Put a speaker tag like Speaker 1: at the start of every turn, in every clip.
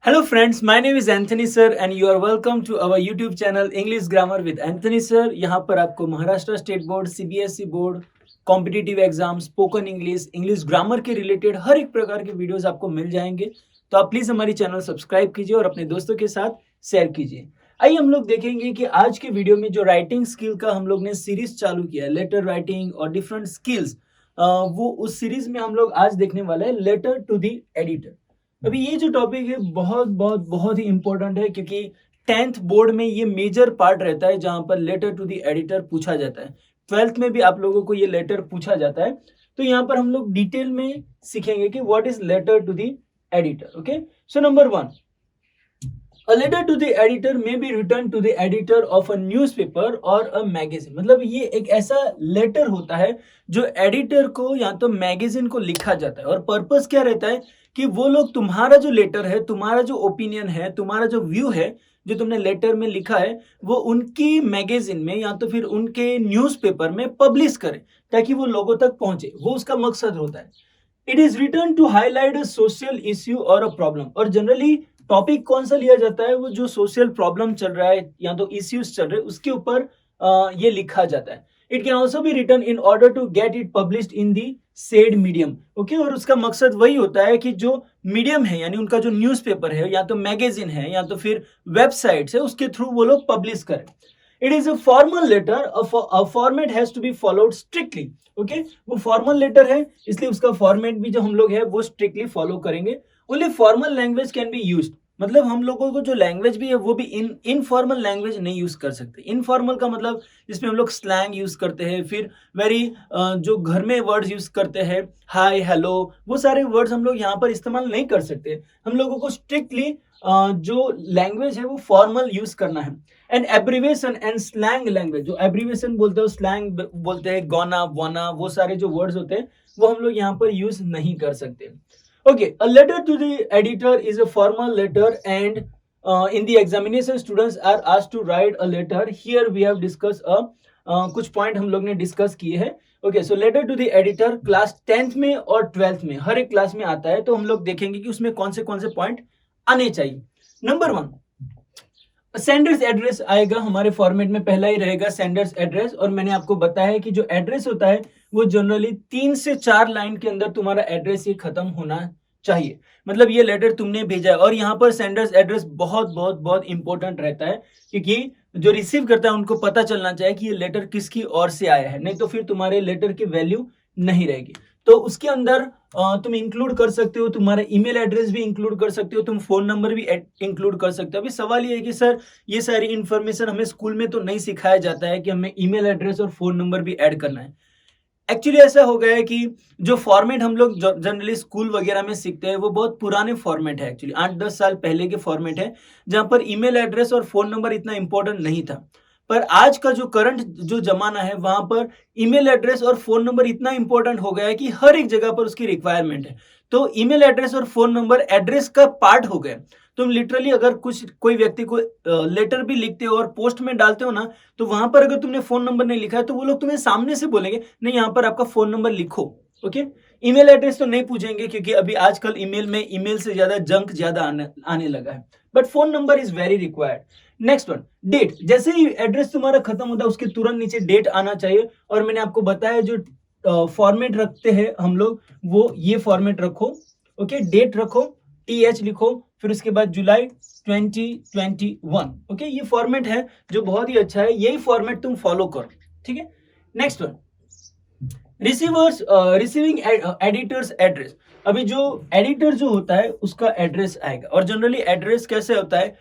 Speaker 1: Hello friends, my name is Anthony sir and you are welcome to our YouTube channel English Grammar with Anthony sir। यहाँ पर आपको Maharashtra state board, CBSE board, competitive exam, spoken English, English grammar के related हर एक प्रकार के videos आपको मिल जाएंगे। तो आप प्लीज हमारी चैनल सब्सक्राइब कीजिए और अपने दोस्तों के साथ शेयर कीजिए। आइए हम लोग देखेंगे कि आज के वीडियो में जो राइटिंग स्किल का हम लोग ने सीरीज चालू किया है, लेटर राइटिंग और डिफरेंट स्किल्स, वो उस सीरीज में हम लोग आज देखने वाले हैं लेटर टू द एडिटर। अभी ये जो टॉपिक है बहुत ही इंपॉर्टेंट है, क्योंकि 10th बोर्ड में ये मेजर पार्ट रहता है जहां पर लेटर टू द एडिटर पूछा जाता है। 12th में भी आप लोगों को ये लेटर पूछा जाता है। तो यहाँ पर हम लोग डिटेल में सीखेंगे कि what is letter to the editor. Okay, so number 1, A letter to the editor may be written to the editor of a newspaper or a magazine। मतलब ये एक ऐसा लेटर होता है जो एडिटर को या तो मैगजीन को लिखा जाता है, और पर्पस क्या रहता है कि वो लोग तुम्हारा जो लेटर है, तुम्हारा जो ओपिनियन है, तुम्हारा जो व्यू है जो तुमने लेटर में लिखा है, वो उनकी मैगजीन में या तो फिर उनके न्यूज़पेपर में पब्लिश करें ताकि वो लोगों तक पहुंचे। वो उसका मकसद होता है। It is written to highlight a social issue और अ प्रॉब्लम। और जनरली टॉपिक कौन सा लिया जाता है, वो जो सोशल प्रॉब्लम चल रहा है या तो इश्यूज चल रहे हैं उसके ऊपर ये लिखा जाता है। It can also be written in order to get it published in the said medium. Okay, और उसका मकसद वही होता है कि जो मीडियम है यानी उनका जो न्यूज़पेपर है या तो मैगजीन है या तो फिर वेबसाइट्स है, उसके थ्रू वो लोग पब्लिश करें। It is a formal letter, a format has to be followed strictly. Okay, वो फॉर्मल लेटर है इसलिए उसका फॉर्मेट भी जो हम लोग है वो स्ट्रिक्टली फॉलो करेंगे। Only formal language can be used. मतलब हम लोगों को जो लैंग्वेज भी है वो भी इनफॉर्मल लैंग्वेज नहीं यूज कर सकते। इनफॉर्मल का मतलब जिसमें हम लोग स्लैंग यूज करते हैं, फिर वेरी जो घर में वर्ड्स यूज करते हैं, हाय हेलो, वो सारे वर्ड्स हम लोग यहाँ पर इस्तेमाल नहीं कर सकते। हम लोगों को स्ट्रिक्टली जो लैंग्वेज है वो फॉर्मल यूज करना है। And abbreviation and slang language, जो एब्रीवेशन बोलते हैं, स्लैंग बोलते हैं, गोना वाना, वो सारे जो वर्ड्स होते हैं वो हम लोग यहाँ पर यूज नहीं कर सकते। Okay, a letter to the editor is a formal letter, and in the examination students are asked to write a letter. Here we have discussed कुछ पॉइंट हम लोग ने डिस्कस किए हैं। Okay, so letter to the editor class 10th में और 12th में हर एक क्लास में आता है, तो हम लोग देखेंगे कि उसमें कौन से पॉइंट आने चाहिए। नंबर 1, सेंडर्स एड्रेस आएगा हमारे फॉर्मेट में, पहला ही रहेगा सेंडर्स एड्रेस। और मैंने आपको बताया है कि जो एड्रेस होता है वो जनरली 3 से 4 लाइन के अंदर तुम्हारा एड्रेस ये खत्म होना चाहिए। मतलब ये लेटर तुमने भेजा है, और यहाँ पर सेंडर्स एड्रेस बहुत इंपॉर्टेंट रहता है, क्योंकि जो रिसीव करता है उनको पता चलना चाहिए कि ये लेटर किसकी ओर से आया है, नहीं तो फिर तुम्हारे लेटर की वैल्यू नहीं रहेगी। तो उसके अंदर तुम इंक्लूड कर सकते हो, तुम्हारा ईमेल एड्रेस भी इंक्लूड कर सकते हो, तुम फोन नंबर भी इंक्लूड कर सकते हो। अभी सवाल ये है कि सर ये सारी इंफॉर्मेशन हमें स्कूल में तो नहीं सिखाया जाता है कि हमें ईमेल एड्रेस और फोन नंबर भी ऐड करना है। एक्चुअली ऐसा हो गया है कि जो फॉर्मेट हम लोग जनरली स्कूल वगैरह में सीखते हैं वो बहुत पुराने फॉर्मेट है, एक्चुअली 8-10 साल पहले के फॉर्मेट है, जहां पर ईमेल एड्रेस और फोन नंबर इतना इंपॉर्टेंट नहीं था। पर आज का जो करंट जो जमाना है वहां पर ईमेल एड्रेस और फोन नंबर इतना इंपॉर्टेंट हो गया है कि हर एक जगह पर उसकी रिक्वायरमेंट है। तो ईमेल एड्रेस और फोन नंबर एड्रेस का पार्ट हो गए। तुम लिटरली अगर कोई व्यक्ति को लेटर भी लिखते हो और पोस्ट में डालते हो ना, तो वहां पर अगर तुमने फोन नंबर नहीं लिखा है तो वो लोग तुम्हें सामने से बोलेंगे नहीं यहाँ पर आपका फोन नंबर लिखो। ओके, ईमेल एड्रेस तो नहीं पूछेंगे क्योंकि अभी आजकल ईमेल से ज्यादा जंक ज्यादा आने लगा है, but phone number is very required. Next one, date. जैसे ही एड्रेस तुम्हारा खत्म होता है उसके तुरंत नीचे डेट आना चाहिए, और मैंने आपको बताया जो फॉर्मेट रखते हैं हम लोग वो ये फॉर्मेट रखो। ओके, डेट रखो, TH लिखो, फिर उसके बाद जुलाई 2021। ओके, ये फॉर्मेट है जो बहुत ही अच्छा है, यही फॉर्मेट तुम फॉलो करो, ठीक है। Next one, receiving editors address. अभी जो एडिटर जो होता है उसका एड्रेस आएगा, और जनरली एड्रेस कैसे होता है,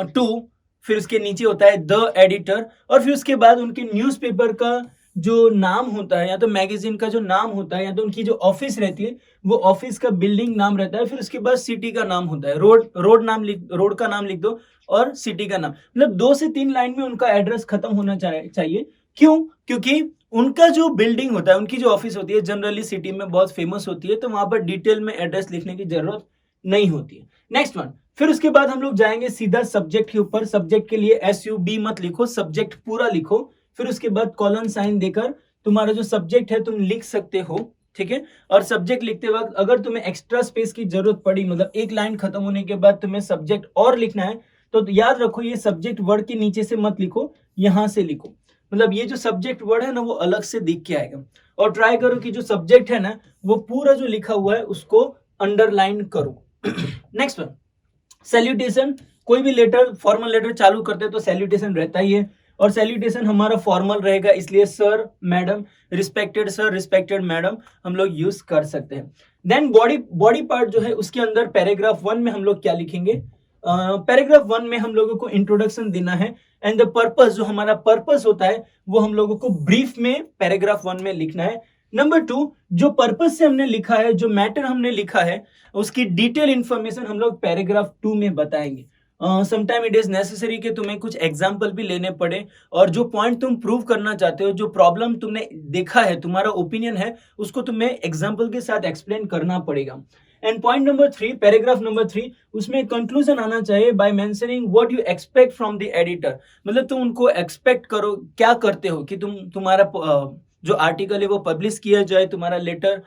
Speaker 1: टू, फिर उसके नीचे होता है द एडिटर, और फिर उसके बाद उनके न्यूज़पेपर का जो नाम होता है या तो मैगजीन का जो नाम होता है या तो उनकी जो ऑफिस रहती है वो ऑफिस का बिल्डिंग नाम रहता है, फिर उसके बाद सिटी का नाम होता है, रोड का नाम लिख दो और सिटी का नाम। मतलब 2 से 3 लाइन में उनका एड्रेस खत्म होना चाहिए। क्यों? क्योंकि उनका जो बिल्डिंग होता है, उनकी जो ऑफिस होती है जनरली सिटी में बहुत फेमस होती है, तो वहां पर डिटेल में एड्रेस लिखने की जरूरत नहीं होती है। नेक्स्ट वन, फिर उसके बाद हम लोग जाएंगे सीधा सब्जेक्ट के ऊपर। सब्जेक्ट के लिए SUB मत लिखो, सब्जेक्ट पूरा लिखो, फिर उसके बाद कॉलन साइन देकर तुम्हारा जो सब्जेक्ट है तुम लिख सकते हो, ठीक है। और सब्जेक्ट लिखते वक्त अगर तुम्हें एक्स्ट्रा स्पेस की जरूरत पड़ी, मतलब एक लाइन खत्म होने के बाद तुम्हें सब्जेक्ट और लिखना है, तो याद रखो ये सब्जेक्ट वर्ड के नीचे से मत लिखो, यहां से लिखो। मतलब ये जो सब्जेक्ट वर्ड है ना वो अलग से दिख के आएगा। और ट्राई करो कि जो सब्जेक्ट है ना वो पूरा जो लिखा हुआ है उसको अंडरलाइन करो। Next one, salutation. कोई भी लेटर, फॉर्मल लेटर चालू करते हैं तो सैल्यूटेशन रहता ही है, और सैल्यूटेशन हमारा फॉर्मल रहेगा, इसलिए sir, madam, respected sir, respected madam हम लोग यूज कर सकते हैं। देन बॉडी पार्ट जो है उसके अंदर पैराग्राफ 1 में हम लोग क्या लिखेंगे? पैराग्राफ 1 में हम लोगों को इंट्रोडक्शन देना है, एंड द पर्पस, जो हमारा पर्पस होता है वो हम लोगों को ब्रीफ में पैराग्राफ 1 में लिखना है। नंबर 2, जो पर्पस से हमने लिखा है, जो मैटर हमने लिखा है, उसकी डिटेल इंफॉर्मेशन हम लोग पैराग्राफ 2 में बताएंगे। समटाइम इट इज नेसेसरी कि तुम्हें कुछ एग्जाम्पल भी लेने पड़े, और जो पॉइंट तुम प्रूव करना चाहते हो, जो प्रॉब्लम तुमने देखा है, तुम्हारा ओपिनियन है, उसको तुम्हें एग्जाम्पल के साथ एक्सप्लेन करना पड़ेगा। And point number 3, paragraph number 3, उसमें कंक्लूजन आना चाहिए by mentioning what you expect from the editor. मतलब तुम उनको एक्सपेक्ट करो, क्या करते हो कि तुम्हारा जो आर्टिकल है वो पब्लिश किया जाए, तुम्हारा लेटर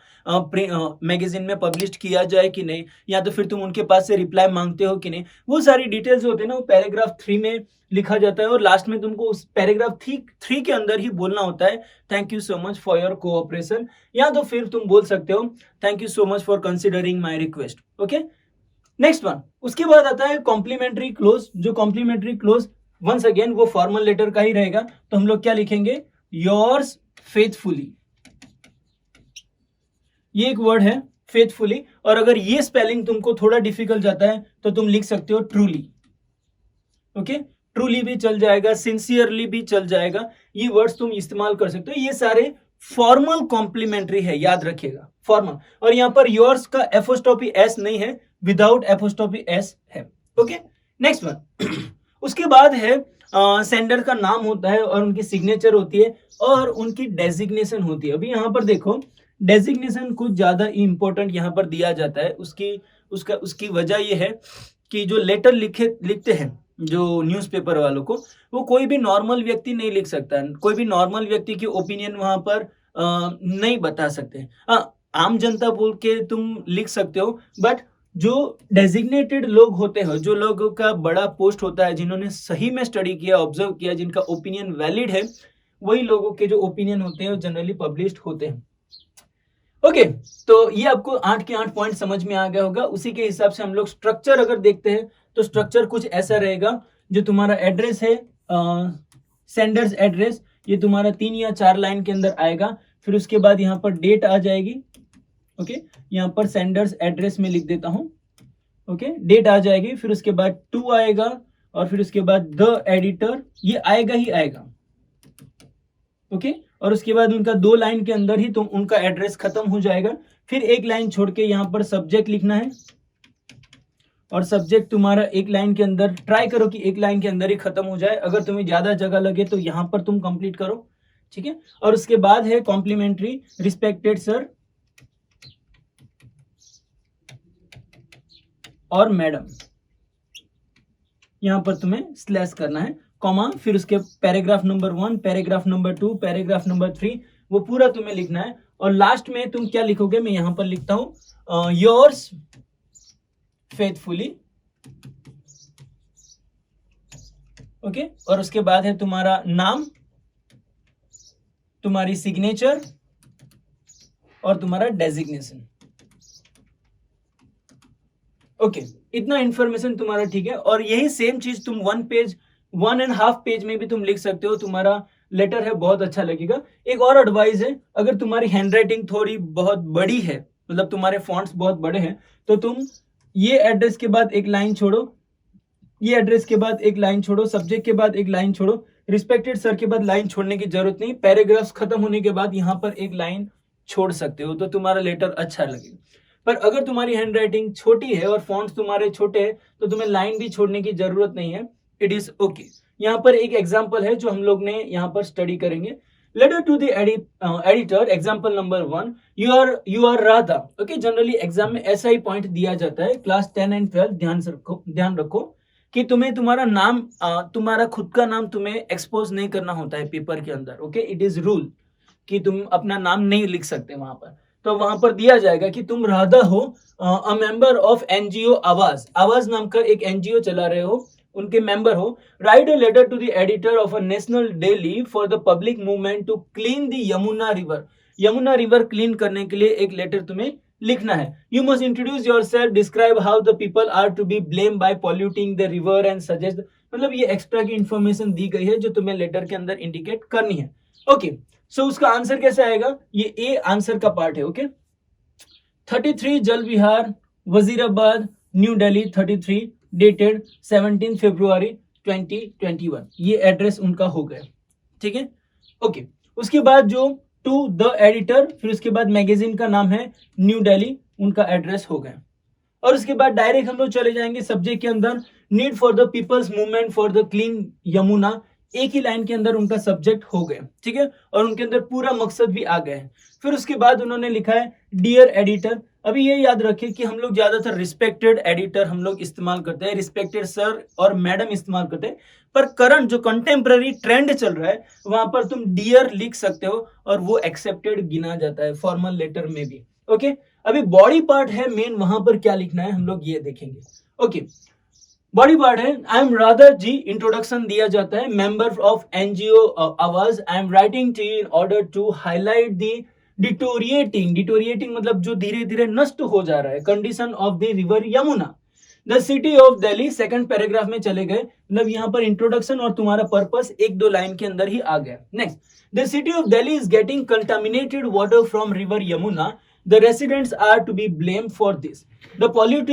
Speaker 1: मैगजीन में पब्लिश किया जाए कि नहीं, या तो फिर तुम उनके पास से रिप्लाई मांगते हो कि नहीं। वो सारी डिटेल्स होते हैं ना वो पैराग्राफ 3 में लिखा जाता है, और लास्ट में तुमको उस पैराग्राफ 3 के अंदर ही बोलना होता है thank you so much for your cooperation, या तो फिर तुम बोल सकते हो thank you so much for considering my request. Okay, next one, उसके बाद आता है कॉम्प्लीमेंट्री क्लोज। जो कॉम्प्लीमेंट्री क्लोज वंस अगेन वो फॉर्मल लेटर का ही रहेगा, तो हम लोग क्या लिखेंगे? Yours faithfully. ये एक वर्ड है फेथफुली, और अगर ये स्पेलिंग तुमको थोड़ा डिफिकल्ट जाता है तो तुम लिख सकते हो ट्रूली। ओके, ट्रूली भी चल जाएगा, सिंसियरली भी चल जाएगा, ये वर्ड्स तुम इस्तेमाल कर सकते हो। ये सारे फॉर्मल कॉम्प्लीमेंट्री है, याद रखिएगा, फॉर्मल। और यहां पर योर्स का एपोस्ट्रोफी एस नहीं है, विदाउट एपोस्ट्रोफी एस है। Okay, next one. उसके बाद है सेंडर का नाम होता है, और उनकी सिग्नेचर होती है, और उनकी डेजिग्नेशन होती है। अभी यहाँ पर देखो, डेजिग्नेशन कुछ ज्यादा इंपॉर्टेंट यहाँ पर दिया जाता है। उसकी वजह यह है कि जो लेटर लिखते हैं जो न्यूज़पेपर वालों को, वो कोई भी नॉर्मल व्यक्ति नहीं लिख सकता है, कोई भी नॉर्मल व्यक्ति की ओपिनियन वहां पर नहीं बता सकते। आम जनता बोल के तुम लिख सकते हो, बट जो डेजिग्नेटेड लोग होते हैं, जो लोगों का बड़ा पोस्ट होता है, जिन्होंने सही में स्टडी किया, ऑब्जर्व किया, जिनका ओपिनियन वैलिड है, वही लोगों के जो ओपिनियन होते हैं जनरली पब्लिश्ड होते हैं। ओके, तो ये आपको 8 के 8 पॉइंट समझ में आ गया होगा। उसी के हिसाब से हम लोग स्ट्रक्चर अगर देखते हैं तो स्ट्रक्चर कुछ ऐसा रहेगा। जो तुम्हारा एड्रेस है, सेंडर्स एड्रेस, ये तुम्हारा 3 या 4 लाइन के अंदर आएगा। फिर उसके बाद यहाँ पर डेट आ जाएगी। ओके, यहाँ पर सेंडर्स एड्रेस में लिख देता हूँ। ओके, डेट आ जाएगी, फिर उसके बाद 2 आएगा, और फिर उसके बाद द एडिटर, ये आएगा ही आएगा। ओके, और उसके बाद उनका 2 लाइन के अंदर ही तो उनका एड्रेस खत्म हो जाएगा। फिर एक लाइन छोड़ के यहाँ पर सब्जेक्ट लिखना है, और सब्जेक्ट तुम्हारा एक लाइन के अंदर, ट्राई करो कि एक लाइन के अंदर ही खत्म हो जाए। अगर तुम्हें ज्यादा जगह लगे तो यहाँ पर तुम कंप्लीट करो, ठीक है। और उसके बाद है कॉम्प्लीमेंट्री, रिस्पेक्टेड सर और मैडम, यहां पर तुम्हें स्लैश करना है, कॉमा, फिर उसके paragraph number 1, paragraph number 2, paragraph number 3, वो पूरा तुम्हें लिखना है। और लास्ट में तुम क्या लिखोगे? मैं यहां पर लिखता हूं योर्स फेथफुली। ओके, और उसके बाद है तुम्हारा नाम, तुम्हारी सिग्नेचर और तुम्हारा डेजिग्नेशन। ओके, इतना इंफॉर्मेशन तुम्हारा ठीक है। और यही सेम चीज तुम 1.5 पेज में भी तुम लिख सकते हो। तुम्हारा लेटर है, बहुत अच्छा लगेगा। एक और एडवाइस है, अगर तुम्हारी हैंडराइटिंग थोड़ी बहुत बड़ी है, मतलब तुम्हारे फॉन्ट्स बहुत बड़े हैं, तो तुम ये एड्रेस के बाद एक लाइन छोड़ो, ये एड्रेस के बाद एक लाइन छोड़ो, सब्जेक्ट के बाद एक लाइन छोड़ो, रिस्पेक्टेड सर के बाद लाइन छोड़ने की जरूरत नहीं। पैराग्राफ्स खत्म होने के बाद यहाँ पर एक लाइन छोड़ सकते हो, तो तुम्हारा लेटर अच्छा लगेगा। पर अगर तुम्हारी हैंडराइटिंग छोटी है और फॉन्ट्स तुम्हारे छोटे हैं, तो तुम्हें लाइन भी छोड़ने की जरूरत नहीं है, इट इज ओके। यहाँ पर एक एग्जाम्पल है जो हम लोग ने यहाँ पर स्टडी करेंगे। Letter to the editor, example number 1, you are Radha. Okay, generally exam में ऐसा ही पॉइंट दिया जाता है, क्लास 10 एंड 12 ध्यान रखो कि तुम्हें तुम्हारा नाम, तुम्हारा खुद का नाम तुम्हें एक्सपोज नहीं करना होता है पेपर के अंदर। ओके, इट इज रूल कि तुम अपना नाम नहीं लिख सकते वहां पर। तो वहां पर दिया जाएगा कि तुम राधा हो अ मेंबर ऑफ एनजीओ आवाज, आवाज नाम का एक एनजीओ चला रहे हो, उनके मेंबर हो. Write a letter to the editor of a national daily for the public movement to clean the Yamuna river. Yamuna river क्लीन करने के लिए एक लेटर तुम्हें लिखना है. You must introduce your self, describe how the people are to be blame by polluting the river and suggest. मतलब ये एक्स्ट्रा की इंफॉर्मेशन दी गई है जो तुम्हें लेटर के अंदर इंडिकेट करनी है. ओके, सो उसका आंसर कैसे आएगा, ये ए आंसर का पार्ट है. ओके, 33 जल विहार, वजीराबाद, न्यू दिल्ली 33, डेटेड 17 फरवरी 2021. ये एड्रेस उनका हो गया. ठीक है. ओके, उसके बाद जो टू द एडिटर, फिर उसके बाद मैगजीन का नाम है न्यू दिल्ली, उनका एड्रेस हो गया. और उसके बाद डायरेक्ट हम लोग चले जाएंगे सब्जेक्ट के अंदर, need for the people's movement for the clean Yamuna. एक ही लाइन के अंदर उनका सब्जेक्ट हो गया. ठीक है, और उनके अंदर पूरा मकसद भी आ गया है. फिर उसके बाद उन्होंने लिखा है डियर एडिटर. अभी ये याद रखिए कि हम लोग ज्यादातर रिस्पेक्टेड एडिटर हम लोग इस्तेमाल करते हैं, रिस्पेक्टेड सर और मैडम इस्तेमाल करते हैं, पर करंट जो कंटेम्पररी ट्रेंड चल रहा है वहां पर तुम डियर लिख सकते हो और वो एक्सेप्टेड गिना जाता है फॉर्मल लेटर में भी. ओके, अभी बॉडी पार्ट है मेन, वहां पर क्या लिखना है हम लोग ये देखेंगे. ओके, बॉडी पार्ट है I am Radha ji, introduction दिया जाता है, member of NGO Awaaz. I am writing to you in order to highlight the deteriorating मतलब जो धीरे धीरे नष्ट हो जा रहा है, condition of the river Yamuna, the city of Delhi. Second paragraph में चले गए, मतलब यहाँ पर इंट्रोडक्शन और तुम्हारा पर्पस एक दो लाइन के अंदर ही आ गया. Next, the city of Delhi is getting contaminated water from river Yamuna. The residents are to be blamed for this. They pollute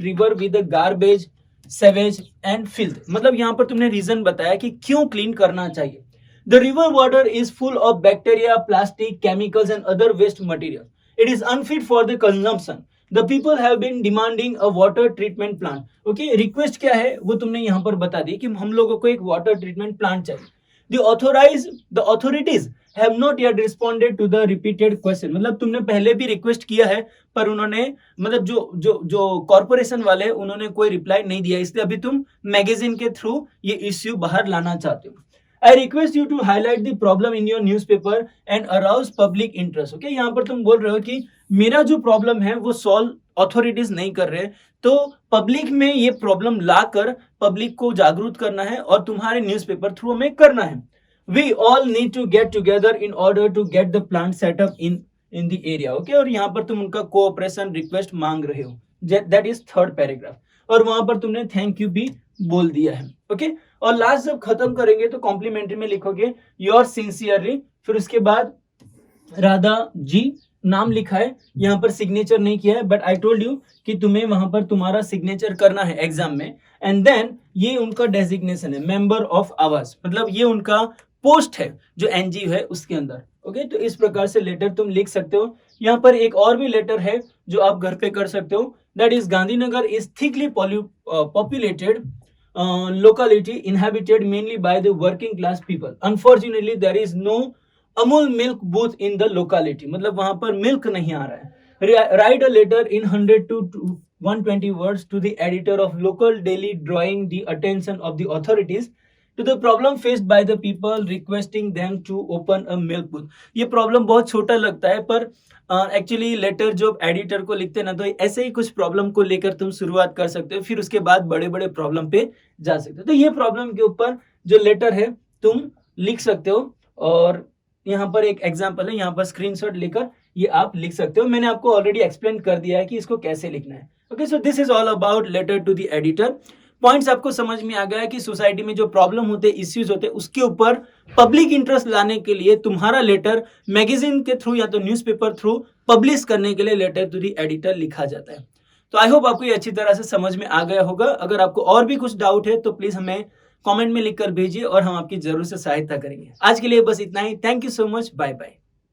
Speaker 1: river with the garbage, sewage and filth. मतलब यहाँ पर तुमने रीजन बताया कि क्यों क्लीन करना चाहिए. The river water is full of bacteria, plastic, chemicals and other waste material. It is unfit for the consumption. The people have been demanding a water treatment plant. Okay, request क्या है वो तुमने यहाँ पर बता दी कि हम लोगों को एक water treatment plant चाहिए. The authorities have not yet responded to the repeated question. मतलब तुमने पहले भी रिक्वेस्ट किया है पर उन्होंने मतलब जो कॉर्पोरेशन वाले उन्होंने कोई रिप्लाई नहीं दिया, इसलिए अभी तुम मैगजीन के थ्रू ये इश्यू बाहर लाना चाहते हो. I request you to highlight the problem in your newspaper and arouse public interest. Okay, यहाँ पर तुम बोल रहे हो कि मेरा जो प्रॉब्लम है वो सॉल्व अथॉरिटीज नहीं कर रहे, तो पब्लिक में ये प्रॉब्लम लाकर पब्लिक को जागरूक करना है और तुम्हारे न्यूज़पेपर थ्रू हमें करना है. We all need to get together in order to get the plant set up in the area. Okay, और यहाँ पर तुम उनका कोऑपरेशन रिक्वेस्ट मांग रहे हो. That is third paragraph. और वहां पर तुमने थैंक यू भी बोल दिया है. ओके, और लास्ट जब खत्म करेंगे तो कॉम्प्लीमेंट्री में लिखोगे योर सिंसियरली. फिर उसके बाद राधा जी नाम लिखा है, यहाँ पर सिग्नेचर नहीं किया है, बट आई टोल्ड यू कि तुम्हें वहां पर तुम्हारा सिग्नेचर करना है एग्जाम में. एंड देन ये उनका डेजिग्नेशन है मेंबर ऑफ आवाज, मतलब ये उनका पोस्ट है जो एनजीओ है उसके अंदर. ओके, तो इस प्रकार से लेटर तुम लिख सकते हो. यहाँ पर एक और भी लेटर है जो आप घर पे कर सकते हो. That is Gandhinagar is thickly populated locality inhabited mainly by the working class people. Unfortunately, there is no Amul milk booth in the locality. मतलब वहां पर मिल्क नहीं आ रहा है. Write a letter in 100 to 120 words to the editor of local daily drawing the attention of the authorities to the problem faced by the people, requesting them to open a milk booth. ये problem बहुत छोटा लगता है पर actually letter जो editor को लिखते हैं ना, तो ऐसे ही कुछ प्रॉब्लम को लेकर तुम शुरुआत कर सकते हो, फिर उसके बाद बड़े बड़े प्रॉब्लम पे जा सकते हो. तो ये प्रॉब्लम के ऊपर जो लेटर है तुम लिख सकते हो. और यहाँ पर एक एग्जांपल है, यहाँ पर स्क्रीनशॉट लेकर ये आप लिख सकते हो. मैंने आपको ऑलरेडी एक्सप्लेन कर दिया है कि इसको कैसे लिखना है. Okay, so this is all about letter to the editor. Points आपको समझ में आ गया कि सोसाइटी में जो प्रॉब्लम होते हैं, इश्यूज होते हैं, उसके ऊपर पब्लिक इंटरेस्ट लाने के लिए तुम्हारा लेटर मैगजीन के थ्रू या तो न्यूज़पेपर थ्रू पब्लिश करने के लिए लेटर टू द एडिटर लिखा जाता है. तो आई होप आपको ये अच्छी तरह से समझ में आ गया होगा. अगर आपको और भी कुछ डाउट है तो प्लीज हमें कमेंट में लिखकर भेजिए और हम आपकी जरूर से सहायता करेंगे. आज के लिए बस इतना ही. Thank you so much. Bye bye.